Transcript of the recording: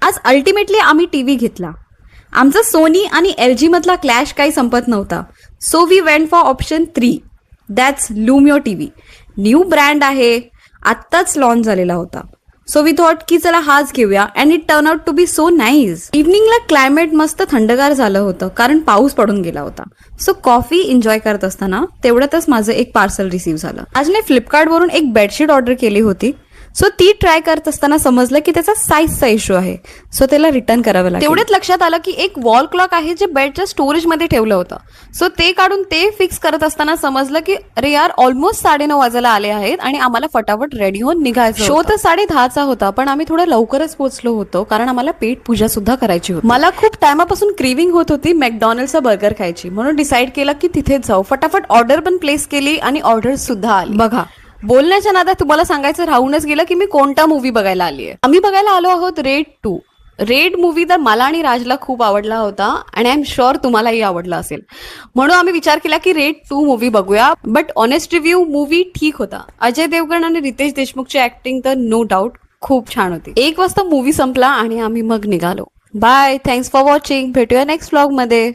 आज अल्टिमेटली आम्ही टीव्ही घेतला. आमचा सोनी आणि LG मधला क्लॅश काही संपत नव्हता. So we went for option 3, that's Lumio TV. New brand आहे, आत्ताच लॉन्च झालेला होता. सो वी थॉट की चला हाच घेऊया and it turn out to be so nice. इव्हनिंगला क्लायमेट मस्त थंडगार झालं होतं कारण पाऊस पडून गेला होता. सो कॉफी एन्जॉय करत असताना तेवढ्यातच माझं एक पार्सल रिसीव्ह झालं. आज मी फ्लिपकार्टवरून एक बेडशीट ऑर्डर केली होती. सो ती ट्राय करत असताना समजलं की त्याचा साईजचा इश्यू आहे. सो त्याला रिटर्न करावं लागेल. तेवढ्यात लक्षात आलं की एक वॉल क्लॉक आहे जे बेडच्या स्टोरेजमध्ये ठेवलं होतं. सो ते काढून ते फिक्स करत असताना समजलं की अरे यार ऑलमोस्ट 9:30 वाजायला आले आहेत आणि आम्हाला फटाफट रेडी होऊन निघायचं. शो तर 10:30चा होता पण आम्ही थोडं लवकरच पोहोचलो होतो कारण आम्हाला पेट पूजा सुद्धा करायची होती. मला खूप टायमापासून क्रेविंग होत होती मॅकडॉनल्डचा बर्गर खायची, म्हणून डिसाईड केलं की तिथेच जाऊ. फटाफट ऑर्डर पण प्लेस केली आणि ऑर्डर सुद्धा आली. बघा, बोलण्याच्या नादात तुम्हाला सांगायचं राहूनच गेलं की मी कोणता मूवी बघायला आली आहे. आम्ही बघायला आलो आहोत रेड 2. रेड मूवी तर मला आणि राजला खूप आवडला होता आणि आय एम शुअर तुम्हालाही आवडला असेल, म्हणून आम्ही विचार केला की रेड 2 मूवी बघूया. बट ऑनेस्ट रिव्ह्यू मूवी ठीक होता. अजय देवगण आणि रितेश देशमुखची ऍक्टिंग तर नो डाऊट खूप छान होती. 1 वाजता मूवी संपला आणि आम्ही मग निघालो. Bye, thanks for watching. भेटूया नेक्स्ट व्लॉग मध्ये.